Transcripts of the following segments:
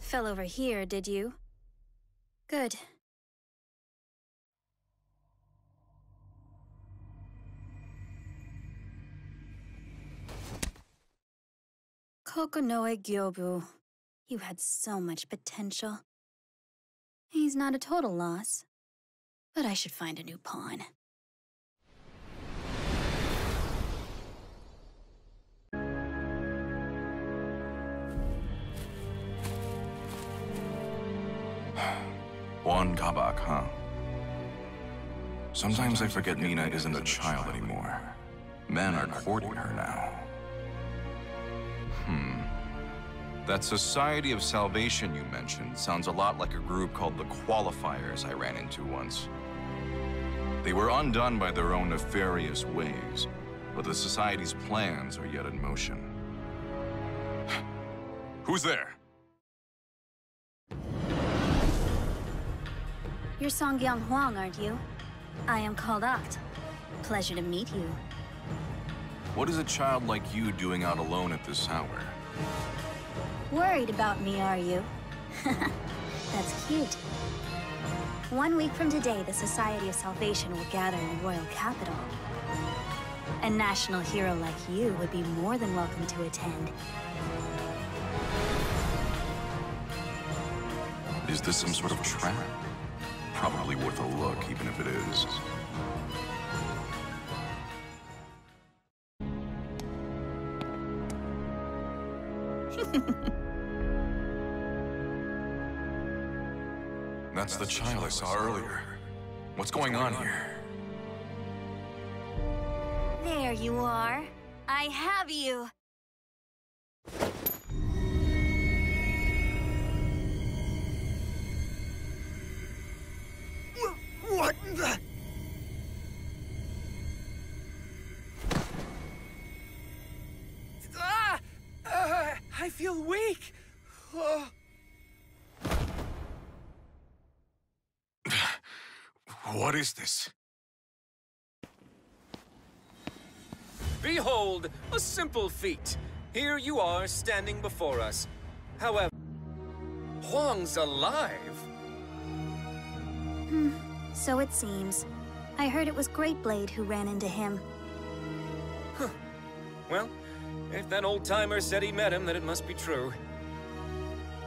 Fell over here, did you? Good. Kokonoe Gyobu. You had so much potential. He's not a total loss, but I should find a new pawn. One kabak, huh? Sometimes I forget Nina isn't a child anymore. Men are courting her now. That Society of Salvation you mentioned sounds a lot like a group called the Qualifiers I ran into once. They were undone by their own nefarious ways, but the Society's plans are yet in motion. Who's there? You're Songgyang Huang, aren't you? I am called Acht. Pleasure to meet you. What is a child like you doing out alone at this hour? Worried about me, are you? That's cute. 1 week from today, the Society of Salvation will gather in the royal capital. A national hero like you would be more than welcome to attend. Is this some sort of trap? Probably worth a look, even if it is. That's the child I saw earlier. What's going on here? There you are. I have you. What the? I feel weak. What is this? Behold, a simple feat. Here you are standing before us. However, Huang's alive. So it seems. I heard it was Greatblade who ran into him. Huh. Well, if that old-timer said he met him, then it must be true.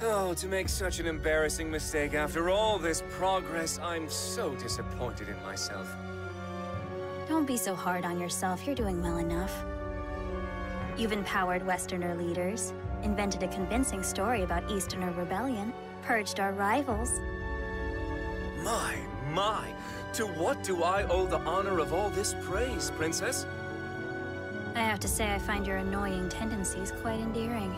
Oh, to make such an embarrassing mistake after all this progress, I'm so disappointed in myself. Don't be so hard on yourself, you're doing well enough. You've empowered Westerner leaders, invented a convincing story about Easterner rebellion, purged our rivals. My, to what do I owe the honor of all this praise, Princess? I have to say I find your annoying tendencies quite endearing.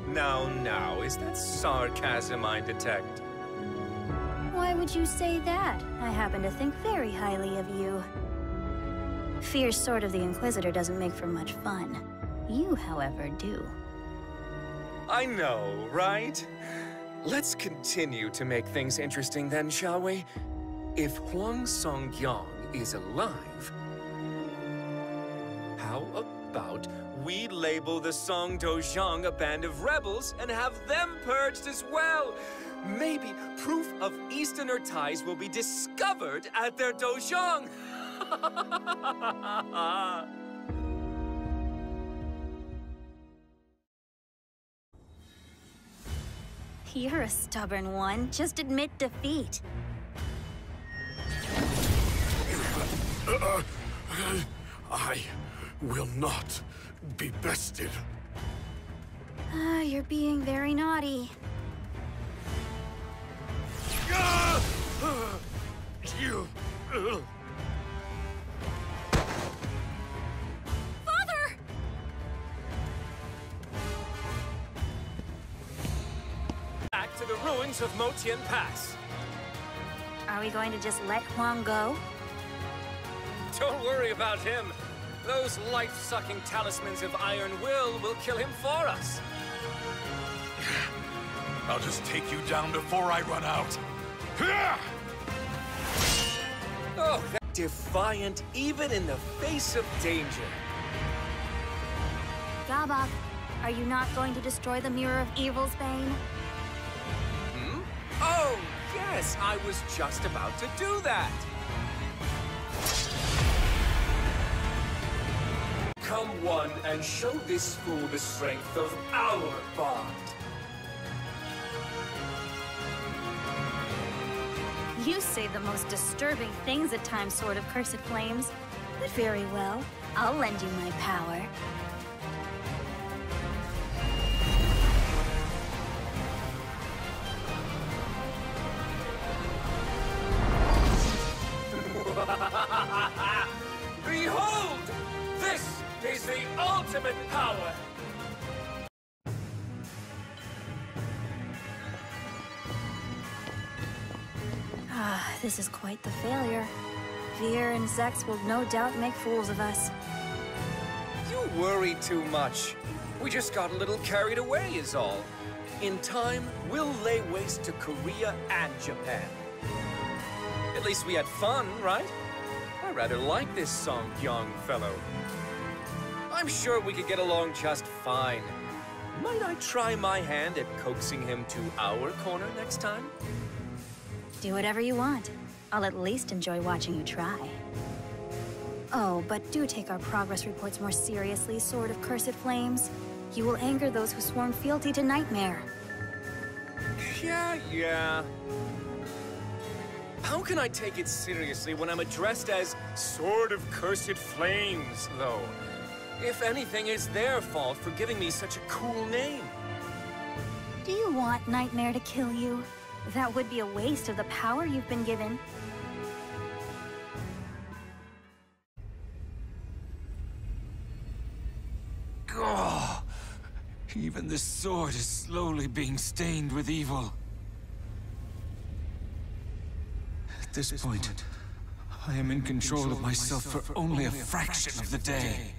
Now, is that sarcasm I detect? Why would you say that? I happen to think very highly of you. Fierce Sword of the Inquisitor doesn't make for much fun. You, however, do. I know, right? Let's continue to make things interesting then, shall we? If Huang Songgyang is alive, how about we label the Song Dozhang a band of rebels and have them purged as well? Maybe proof of Easterner ties will be discovered at their Dozhang. You're a stubborn one. Just admit defeat. I will not be bested. You're being very naughty. You... Father! Back to the ruins of Motian Pass. Are we going to just let Huang go? Don't worry about him. Those life-sucking talismans of iron will kill him for us. I'll just take you down before I run out. Oh, that defiant even in the face of danger. Gabak, Are you not going to destroy the Mirror of Evil's Bane? Hmm? Oh, yes, I was just about to do that. Come one and show this fool the strength of our bond. You say the most disturbing things at times, Sword of Cursed Flames. But very well, I'll lend you my power. Behold! This is the ultimate power! Ah, this is quite the failure. Veer and Zex will no doubt make fools of us. You worry too much. We just got a little carried away is all. In time, we'll lay waste to Korea and Japan. At least we had fun, right? I rather like this Song young fellow. I'm sure we could get along just fine. Might I try my hand at coaxing him to our corner next time? Do whatever you want. I'll at least enjoy watching you try. Oh, but do take our progress reports more seriously, Sword of Cursed Flames. You will anger those who sworn fealty to Nightmare. Yeah. How can I take it seriously when I'm addressed as Sword of Cursed Flames, though? If anything, it's their fault for giving me such a cool name. Do you want Nightmare to kill you? That would be a waste of the power you've been given. Oh, even this sword is slowly being stained with evil. At this point, I am in control of myself for only a fraction of the day.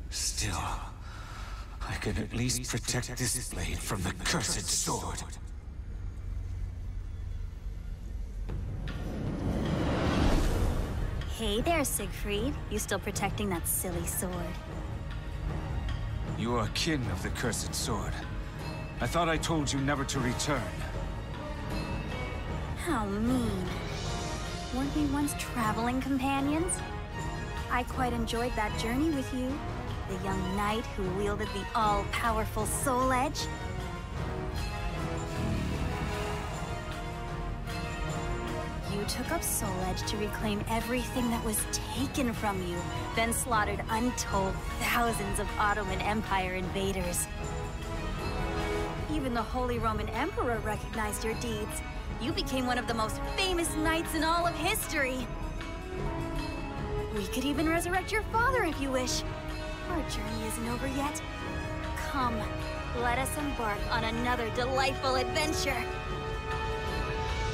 Still, I can at least protect this blade from the cursed sword. Hey there, Siegfried. You still protecting that silly sword? You are kin of the cursed sword. I thought I told you never to return. How mean. Weren't we once traveling companions? I quite enjoyed that journey with you. The young knight who wielded the all-powerful Soul Edge. You took up Soul Edge to reclaim everything that was taken from you, then slaughtered untold thousands of Ottoman Empire invaders. Even the Holy Roman Emperor recognized your deeds. You became one of the most famous knights in all of history. We could even resurrect your father if you wish. Our journey isn't over yet. Come, let us embark on another delightful adventure.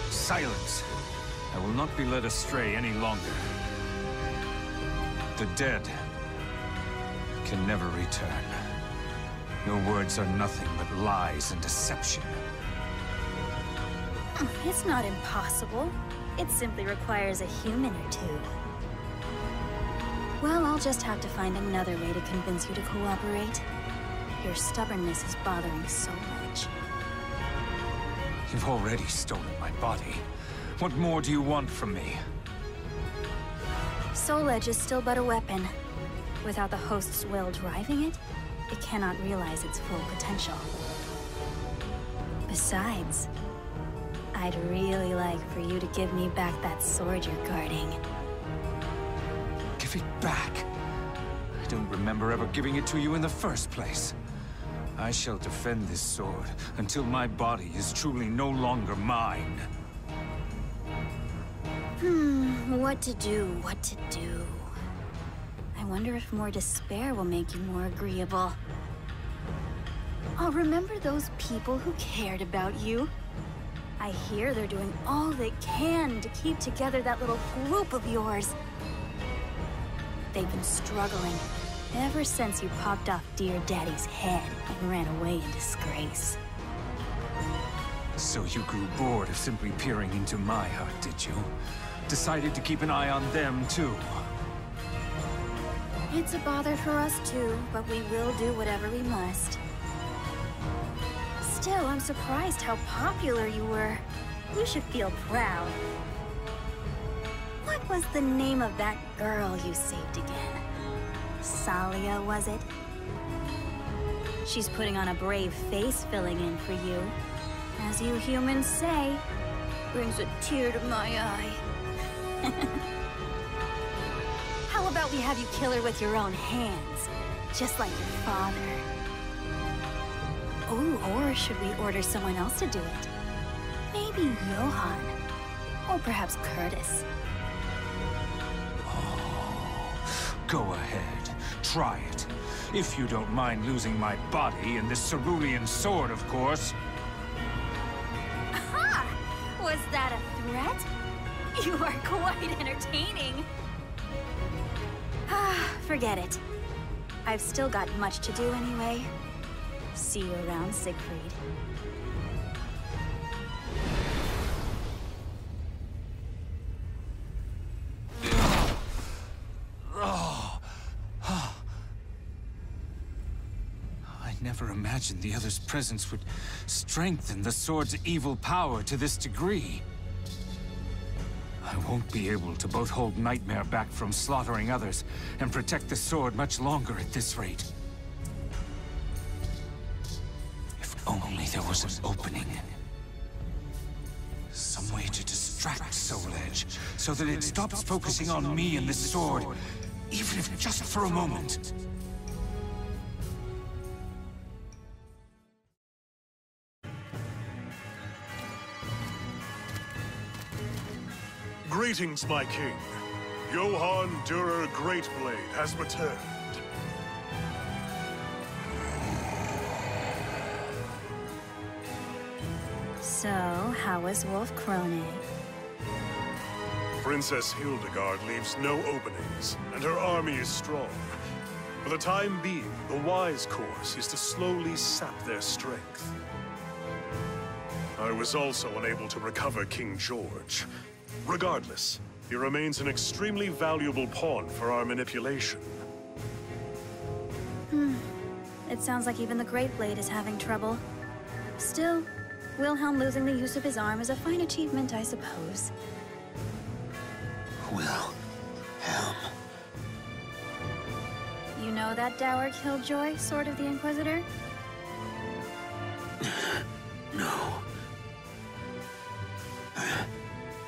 Silence! I will not be led astray any longer. The dead can never return. Your words are nothing but lies and deception. It's not impossible. It simply requires a human or two. Well, I'll just have to find another way to convince you to cooperate. Your stubbornness is bothering Soul Edge. You've already stolen my body. What more do you want from me? Soul Edge is still but a weapon. Without the host's will driving it, it cannot realize its full potential. Besides, I'd really like for you to give me back that sword you're guarding. Give it back? I don't remember ever giving it to you in the first place. I shall defend this sword until my body is truly no longer mine. What to do? I wonder if more despair will make you more agreeable. Oh, remember those people who cared about you? I hear they're doing all they can to keep together that little group of yours. They've been struggling ever since you popped off dear Daddy's head and ran away in disgrace. So you grew bored of simply peering into my heart, did you? Decided to keep an eye on them, too. It's a bother for us too, but we will do whatever we must. Still, I'm surprised how popular you were. You should feel proud. What was the name of that girl you saved again? Salia, was it? She's putting on a brave face filling in for you. As you humans say, brings a tear to my eye. How about we have you kill her with your own hands? Just like your father. Oh, or should we order someone else to do it? Maybe Johann. Or perhaps Curtis. Go ahead. Try it. If you don't mind losing my body and this cerulean sword, of course. Aha! Was that a threat? You are quite entertaining. Forget it. I've still got much to do anyway. See you around, Siegfried. I never imagined the other's presence would strengthen the sword's evil power to this degree. I won't be able to both hold Nightmare back from slaughtering others and protect the sword much longer at this rate. If only there was an opening. Some way to distract Soul Edge, so that it stops focusing on me and the sword, even if just for a moment. Greetings, my king. Johann Dürer Greatblade has returned. So, how was Wolf Krone? Princess Hildegard leaves no openings, and her army is strong. For the time being, the wise course is to slowly sap their strength. I was also unable to recover King George. Regardless, he remains an extremely valuable pawn for our manipulation. It sounds like even the Great Blade is having trouble. Still, Wilhelm losing the use of his arm is a fine achievement, I suppose. Wilhelm. You know that dour killjoy, Sword of the Inquisitor? No.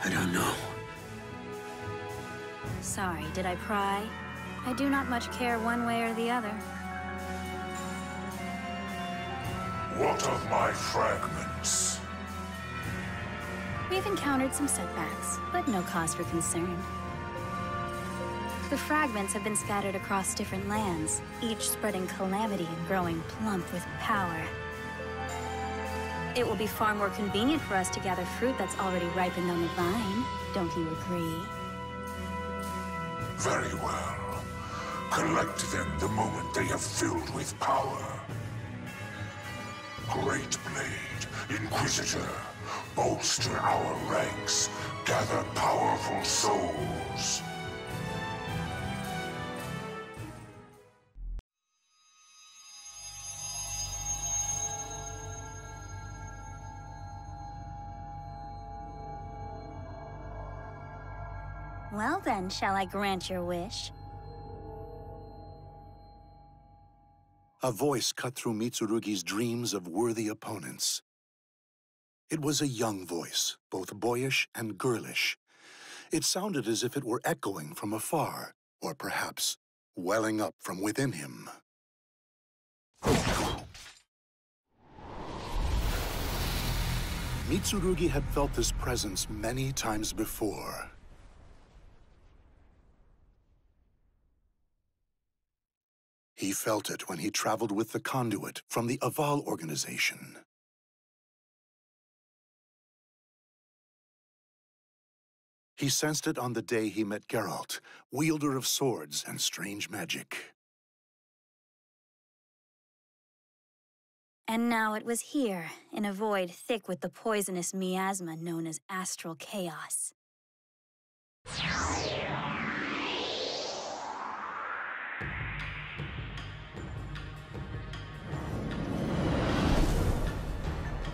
I don't know. Sorry, did I pry? I do not much care one way or the other. What of my fragments? We've encountered some setbacks, but no cause for concern. The fragments have been scattered across different lands, each spreading calamity and growing plump with power. It will be far more convenient for us to gather fruit that's already ripened on the vine. Don't you agree? Very well. Collect them the moment they have filled with power. Great Blade, Inquisitor, bolster our ranks, gather powerful souls. Well then, shall I grant your wish? A voice cut through Mitsurugi's dreams of worthy opponents. It was a young voice, both boyish and girlish. It sounded as if it were echoing from afar, or perhaps welling up from within him. Mitsurugi had felt this presence many times before. He felt it when he traveled with the conduit from the Aval organization. He sensed it on the day he met Geralt, wielder of swords and strange magic. And now it was here, in a void thick with the poisonous miasma known as astral chaos.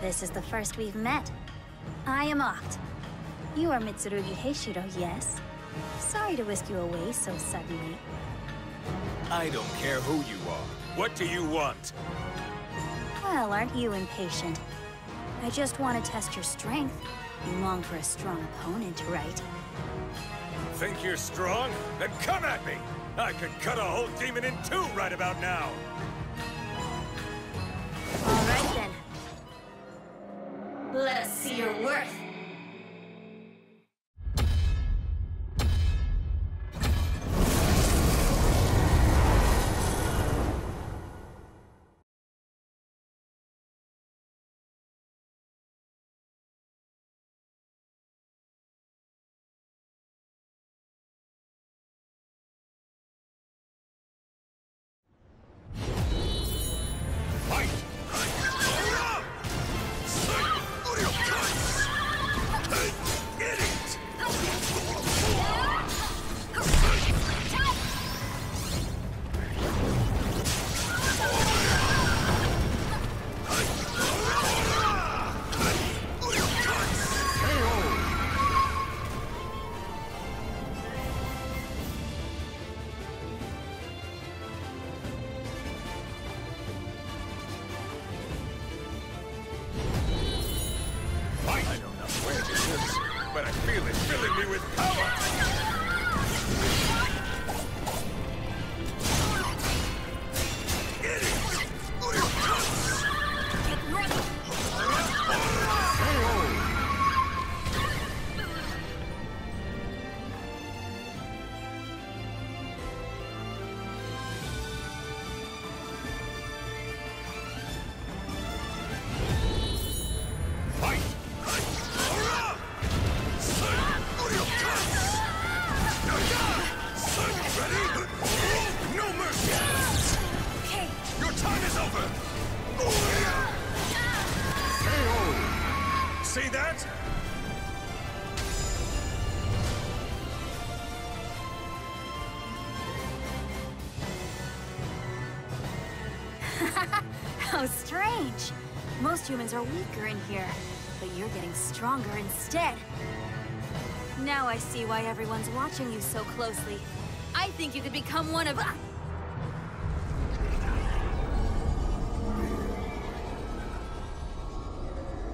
This is the first we've met. I am Acht. You are Mitsurugi Heishiro, yes? Sorry to whisk you away so suddenly. I don't care who you are. What do you want? Well, aren't you impatient? I just want to test your strength. You long for a strong opponent, right? Think you're strong? Then come at me! I could cut a whole demon in two right about now! All right, then. Let us see your worth. But I feel it filling me with power! Get it! Get ready! See that? How strange. Most humans are weaker in here, but you're getting stronger instead. Now I see why everyone's watching you so closely. I think you could become one of...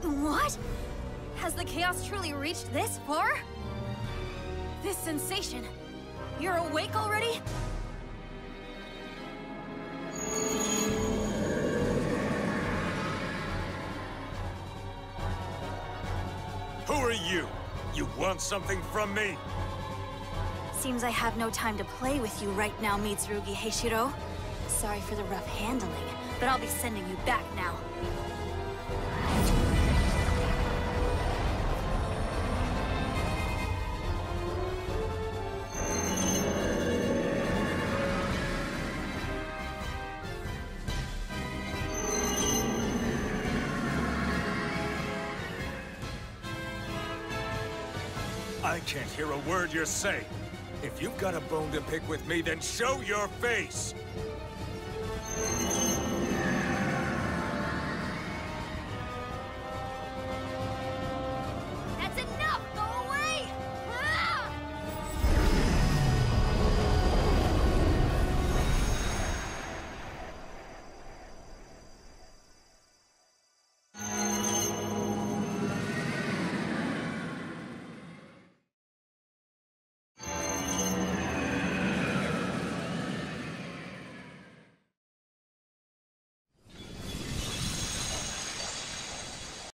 What? Has the chaos truly reached this far? This sensation... You're awake already? Who are you? You want something from me? Seems I have no time to play with you right now, Mitsurugi Heishiro. Sorry for the rough handling, but I'll be sending you back now. I can't hear a word you're saying. If you've got a bone to pick with me, then show your face!